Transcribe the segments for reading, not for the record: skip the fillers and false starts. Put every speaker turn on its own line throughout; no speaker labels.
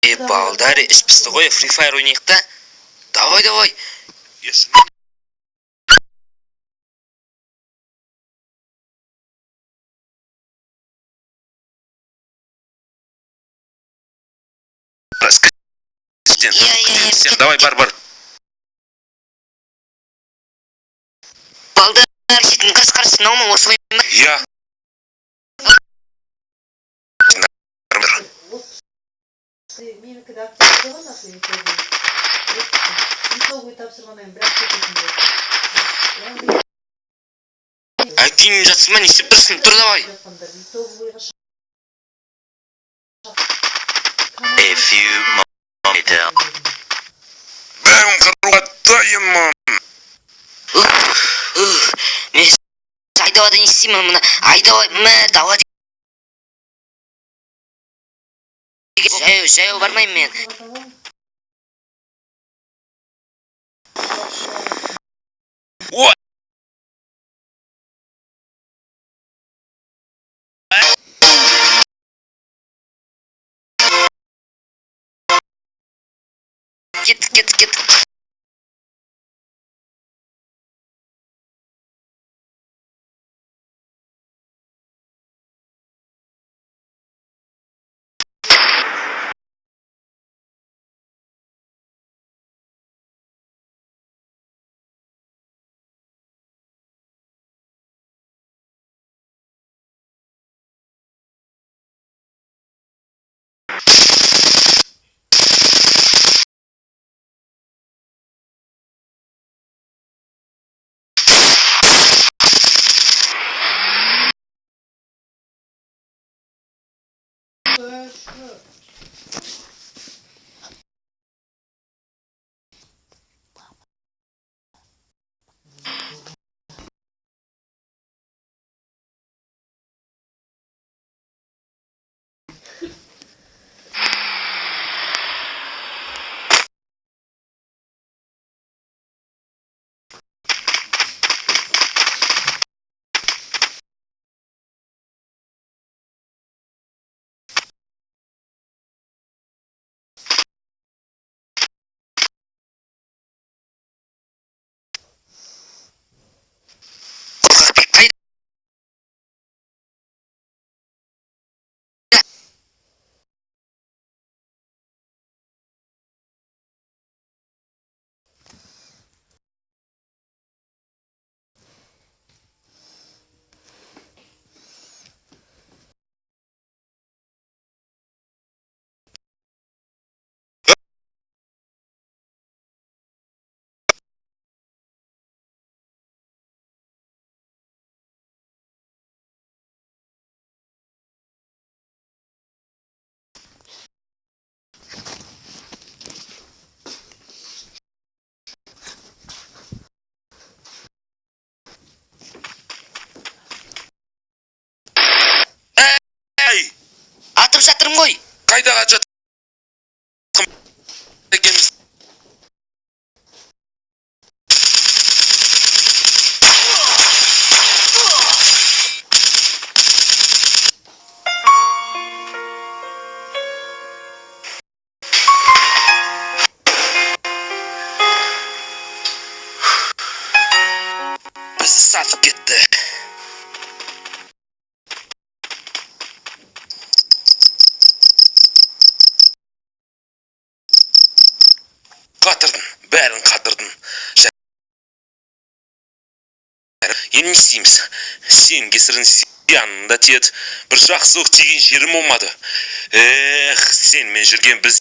Балдар, іс пісті ғой, Free Fire ойнайық та. Давай. Давай, бар. Балдар, сен қарсы нау ма осы ойын ба?
Я.
Менікі де активді ғой насыл етеді. Итоговый тапсырмамен бірақ кетесіңдер.
Әкейін жатсың ба, не істеп тұрсың? Тұр давай.
A few moments later.
Бәрін қыруға дайынмын.
Мен айдауада не істеймін мұны? Айдауа жаяу бармайым мен.
Ой!
Кет. Атып жатырмын ғой.
Қайдаға жатырмын?
Бізді сатып кетті.
Бәрін қатырдың. Енді не істейміз? Сен кесірін янында тиеді. Бір жақсылық тиген жерім болмады. Сен жүрген біз...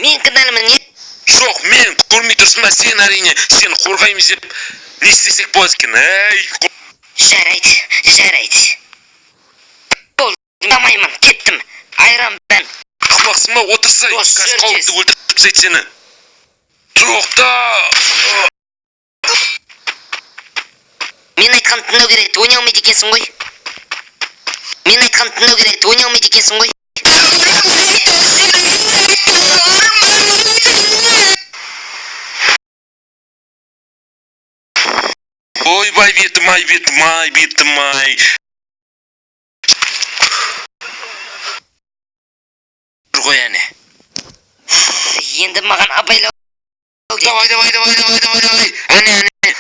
Мен кінәлімін, не?
Жоқ, мен көрмей тұрсың ба, сен әрине. Сені қорғаймыз деп не істесек болады екен?
Жарайды. Болмаймын, кеттім. Айран бән.
Ақымақсың ба, отырсай. Қауіпті өлтіріп тастайды сені. Жоқта.
Мен айтқан тыңдау керек, ойнай алмайды екенсің ғой.
Ойбай бетім ай.
енді маған абайлау.
Давай. Әне.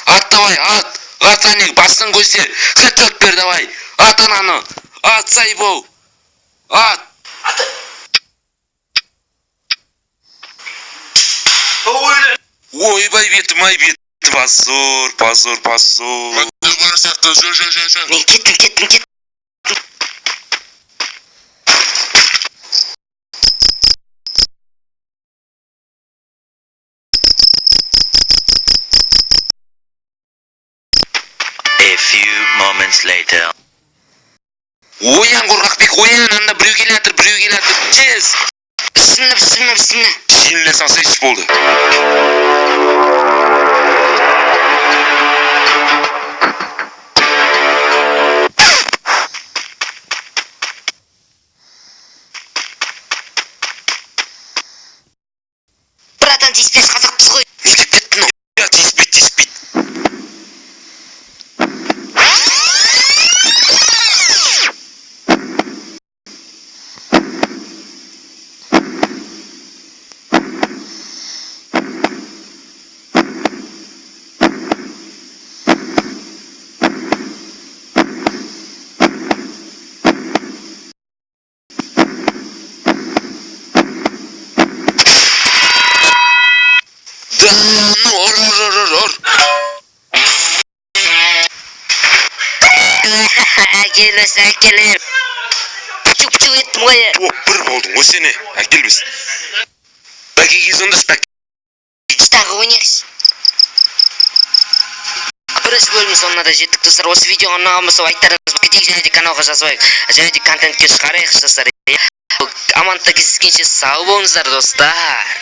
Ат давай, ат. Ат әне, бастан көздер. Сәт бер давай. Ат ананы. Ат сайбол. Ат. Ойбай бетім, ай бетім. Позор. Бар сияқты, жүр.
Мен кеттім.
A few moments later.
Оян қорқақбек, оян, анда біреу келатыр. Тез.
Бісміллә.
Сенілер сансайсыз болды.
Братан, тиіспес қазақпыз ғой.
Неге кеттің? Я тиіспейді. Ор.
Әкеліп. Пүчу еттім ғой.
Бір болдың, о сені. Әкелбіз. Бәкеге сондас
Тағы ойнайықшы. Бірінші бөлім соңына да жеттік достар. Осы видеоға ұнаған болса лайктарыңызды кетейік және де каналға жазбайық. Және де контентке шығарайық достар. Амандықта кездескенше сау болыңыздар достар.